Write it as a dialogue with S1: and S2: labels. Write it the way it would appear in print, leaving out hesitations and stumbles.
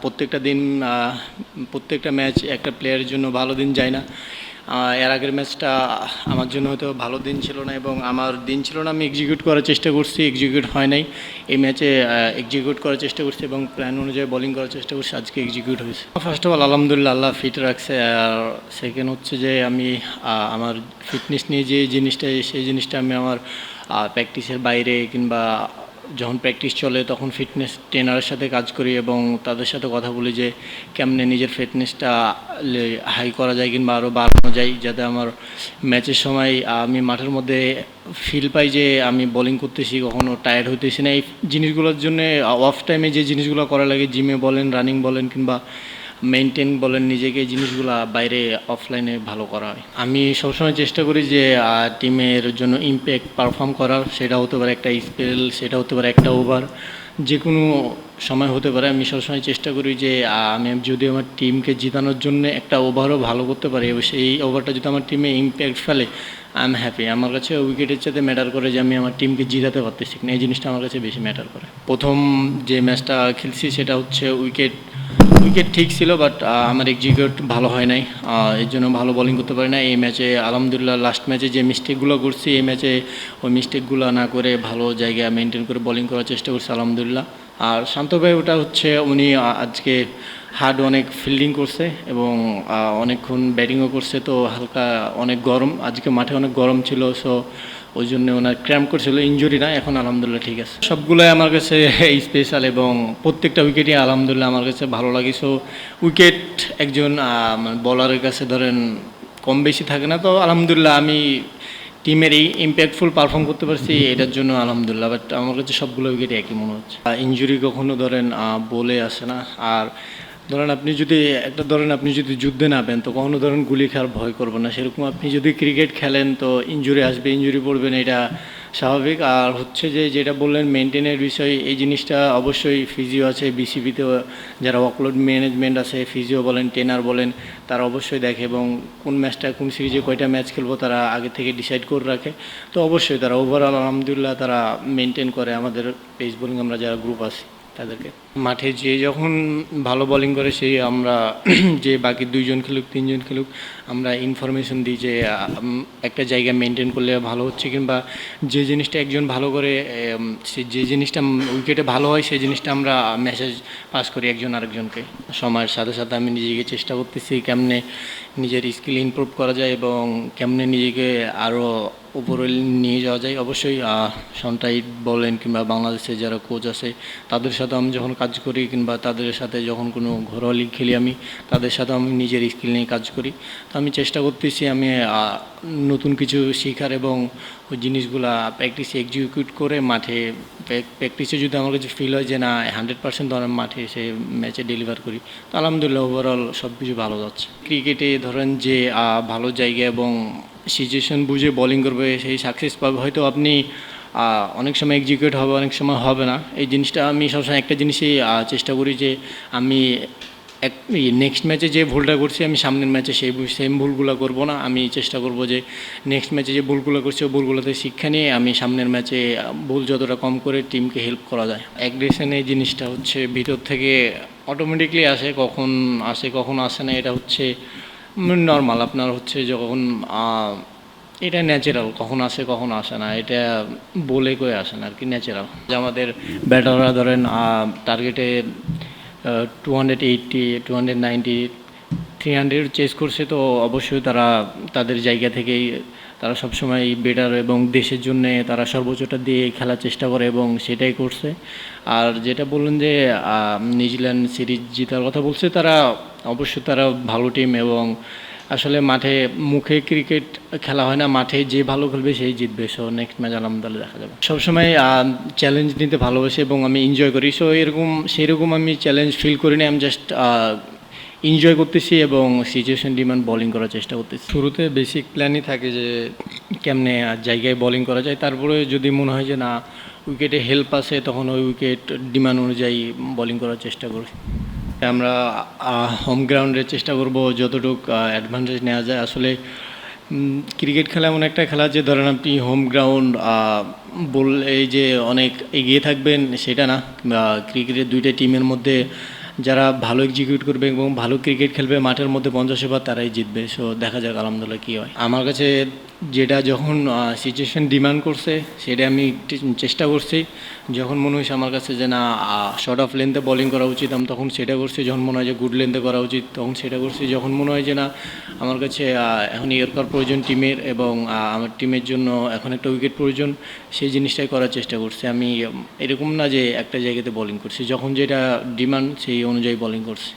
S1: প্রত্যেকটা দিন প্রত্যেকটা ম্যাচ একটা প্লেয়ারের জন্য ভালো দিন যায় না। এর আগের ম্যাচটা আমার জন্য হয়তো ভালো দিন ছিল না এবং আমার দিন ছিল না, আমি এক্সিকিউট করার চেষ্টা করছি, এক্সিকিউট হয় নাই। এই ম্যাচে এক্সিকিউট করার চেষ্টা করছি এবং প্ল্যান অনুযায়ী বোলিং করার চেষ্টা করছি, আজকে এক্সিকিউট হয়েছে। ফার্স্ট অফ অল আলহামদুলিল্লাহ, আল্লাহ ফিট রাখছে। আর সেকেন্ড হচ্ছে যে আমি আমার ফিটনেস নিয়ে যে জিনিসটা, সেই জিনিসটা আমি আমার প্র্যাকটিসের বাইরে কিংবা যখন প্র্যাকটিস চলে তখন ফিটনেস ট্রেনারের সাথে কাজ করি এবং তাদের সাথে কথা বলি যে কেমনে নিজের ফিটনেসটা হাই করা যায় কিংবা আরও বাড়ানো যায়, যাতে আমার ম্যাচের সময় আমি মাঠের মধ্যে ফিল পাই যে আমি বোলিং করতেছি, কখনো টায়ার্ড হইতেছি না। এই জিনিসগুলোর জন্য অফ টাইমে যে জিনিসগুলো করা লাগে, জিমে বলেন, রানিং বলেন কিংবা মেনটেন বলেন, নিজেকে এই জিনিসগুলো বাইরে অফলাইনে ভালো করা হয়। আমি সবসময় চেষ্টা করি যে টিমের জন্য ইম্প্যাক্ট পারফর্ম করার। সেটা হতে পারে একটা স্পেল, সেটা হতে পারে একটা ওভার, যে কোনো সময় হতে পারে। আমি সবসময় চেষ্টা করি যে আমি যদি আমার টিমকে জিতানোর জন্য একটা ওভারও ভালো করতে পারি এবং সেই ওভারটা যদি আমার টিমে ইম্প্যাক্ট ফেলে, আই এম হ্যাপি। আমার কাছে উইকেটের সাথে ম্যাটার করে যে আমি আমার টিমকে জিতাতে পারতেছি না, এই জিনিসটা আমার কাছে বেশি ম্যাটার করে। প্রথম যে ম্যাচটা খেলছি সেটা হচ্ছে উইকেট ঠিক ছিল, বাট আমার এক্সিকিউট ভালো হয় নাই, এর জন্য ভালো বোলিং করতে পারি না। এই ম্যাচে আলহামদুলিল্লাহ লাস্ট ম্যাচে যে মিস্টেকগুলো করছি, এই ম্যাচে ওই মিস্টেকগুলো না করে ভালো জায়গায় মেনটেন করে বোলিং করার চেষ্টা করছি আলহামদুলিল্লাহ। আর শান্ত ভাই, ওটা হচ্ছে উনি আজকে হার্ড অনেক ফিল্ডিং করছে এবং অনেকক্ষণ ব্যাটিংও করছে, তো হালকা অনেক গরম, আজকে মাঠে অনেক গরম ছিল, সো ওই জন্য ওনার ক্র্যাম্প করছিল, ইনজুরি না, এখন আলহামদুলিল্লাহ ঠিক আছে। সবগুলোই আমার কাছে স্পেশাল এবং প্রত্যেকটা উইকেটই আলহামদুলিল্লাহ আমার কাছে ভালো লাগে। সো উইকেট একজন বলারের কাছে ধরেন কম বেশি থাকে না, তো আলহামদুলিল্লাহ আমি টিমের এই ইম্প্যাক্টফুল পারফর্ম করতে পারছি, এটার জন্য আলহামদুলিল্লাহ। বাট আমার কাছে সবগুলো উইকেটই একই মনে হচ্ছে। ইনজুরি কখনো ধরেন বলে আসে না। আর ধরেন আপনি যদি যুদ্ধে নামেন তো কখনো ধরেন গুলি খাওয়ার ভয় করবেন না। সেরকম আপনি যদি ক্রিকেট খেলেন তো ইনজুরি আসবে, ইনজুরি পড়বেন, এটা স্বাভাবিক। আর হচ্ছে যে যেটা বললেন মেনটেনের বিষয়, এই জিনিসটা অবশ্যই ফিজিও আছে, বিসিবিতে যারা ওয়ার্কলোড ম্যানেজমেন্ট আছে, ফিজিও বলেন, ট্রেনার বলেন, তারা অবশ্যই দেখে এবং কোন ম্যাচটা কোন সিরিজে কয়টা ম্যাচ খেলবো তারা আগে থেকে ডিসাইড করে রাখে। তো অবশ্যই তারা ওভারঅল আলহামদুলিল্লাহ তারা মেনটেন করে আমাদের পেস বোলিং আমরা যারা গ্রুপ আছি তাদেরকে। মাঠে যে যখন ভালো বোলিং করে সেই আমরা যে বাকি দুইজন খেলুক, তিনজন খেলুক, আমরা ইনফরমেশন দিই যে একটা জায়গা মেনটেন করলে ভালো হচ্ছে, কিংবা যে জিনিসটা একজন ভালো করে, সে যে জিনিসটা উইকেটে ভালো হয় সেই জিনিসটা আমরা মেসেজ পাস করি একজন আরেকজনকে। সময়ের সাথে সাথে আমি নিজেকে চেষ্টা করতেছি কেমনে নিজের স্কিল ইমপ্রুভ করা যায় এবং কেমনে নিজেকে আরও উপরে নিয়ে যাওয়া যায়। অবশ্যই সন্টাইট বলেন কিংবা বাংলাদেশে যারা কোচ আছে তাদের সাথে আমি যখন কাজ করি কিংবা তাদের সাথে যখন কোনো ঘরোয়া লিগ খেলি, আমি তাদের সাথে আমি নিজের স্কিল নিয়ে কাজ করি। তো আমি চেষ্টা করতেছি আমি নতুন কিছু শেখার এবং ওই জিনিসগুলা প্র্যাকটিসে এক্সিকিউট করে মাঠে প্র্যাকটিসে যদি আমার কাছে ফিল হয় যে না 100% ধরেন মাঠে এসে ম্যাচে ডেলিভার করি, তো আলহামদুলিল্লাহ ওভারঅল সব কিছু ভালো যাচ্ছে। ক্রিকেটে ধরেন যে ভালো জায়গা এবং সিচুয়েশন বুঝে বোলিং করবে সেই সাকসেস পাবে। হয়তো আপনি অনেক সময় এক্সিকিউট হবে, অনেক সময় হবে না। এই জিনিসটা আমি সবসময় একটা জিনিসই চেষ্টা করি যে আমি নেক্সট ম্যাচে যে ভুলটা করছি আমি সামনের ম্যাচে সেই সেম ভুলগুলো করব না। আমি চেষ্টা করব যে নেক্সট ম্যাচে যে ভুলগুলো করছি ওই ভুলগুলোতে শিক্ষা নিয়ে আমি সামনের ম্যাচে ভুল যতটা কম করে টিমকে হেল্প করা যায়। অ্যাগ্রেশন এই জিনিসটা হচ্ছে ভিতর থেকে অটোমেটিকলি আসে, কখন আসে না, এটা হচ্ছে নর্মাল। আপনার হচ্ছে যখন এটা ন্যাচারাল, কখন আসে কখন আসে না, এটা বলে কয়ে আসে না আর কি, ন্যাচারাল। যে আমাদের ব্যাটাররা ধরেন টার্গেটে 280, 290, 300 চেস করছে, তো অবশ্যই তারা তাদের জায়গা থেকেই তারা সবসময় বেটার এবং দেশের জন্য তারা সর্বোচ্চটা দিয়ে খেলার চেষ্টা করে এবং সেটাই করছে। আর যেটা বললেন যে নিউজিল্যান্ড সিরিজ জেতার কথা বলছে, তারা অবশ্যই তারা ভালো টিম এবং আসলে মাঠে মুখে ক্রিকেট খেলা হয় না, মাঠে যে ভালো খেলবে সেই জিতবে। সো নেক্সট ম্যাচ আলহামদুলিল্লাহ দেখা যাবে। সবসময় চ্যালেঞ্জ নিতে ভালোবাসি এবং আমি এনজয় করি। সো সেরকম আমি চ্যালেঞ্জ ফিল করি না, আমি জাস্ট এনজয় করতেছি এবং সিচুয়েশন ডিমান্ড বোলিং করার চেষ্টা করতেছি। শুরুতে বেসিক প্ল্যানই থাকে যে কেমনে জায়গায় বোলিং করা যায়, তারপরে যদি মনে হয় যে না উইকেটে হেল্প আছে তখন ওই উইকেট ডিমান্ড অনুযায়ী বোলিং করার চেষ্টা করি। আমরা হোম গ্রাউন্ডের চেষ্টা করব যতটুকু অ্যাডভান্টেজ নেওয়া যায়। আসলে ক্রিকেট খেলা এমন একটা খেলা যে ধরেন আপনি হোম গ্রাউন্ড বললে যে অনেক এগিয়ে থাকবেন সেটা না। ক্রিকেটের দুইটা টিমের মধ্যে যারা ভালো এক্সিকিউট করবে এবং ভালো ক্রিকেট খেলবে মাঠের মধ্যে 50 ওভার তারাই জিতবে। সো দেখা যাক আলহামদুলিল্লাহ কী হয়। আমার কাছে যেটা যখন সিচুয়েশন ডিমান্ড করছে সেটা আমি চেষ্টা করছি। যখন মনে হয়েছে আমার কাছে যে না শর্ট অফ লেন্থে বোলিং করা উচিত আমি তখন সেটা করছি। যখন মনে হয় যে গুড লেন্থে করা উচিত তখন সেটা করছি। যখন মনে হয় যে না আমার কাছে এখন ইয়র্কার প্রয়োজন টিমের এবং আমার টিমের জন্য এখন একটা উইকেট প্রয়োজন, সেই জিনিসটাই করার চেষ্টা করছি। আমি এরকম না যে একটা জায়গাতে বোলিং করছি, যখন যেটা ডিমান্ড সেই অনুযায়ী বোলিং করছি।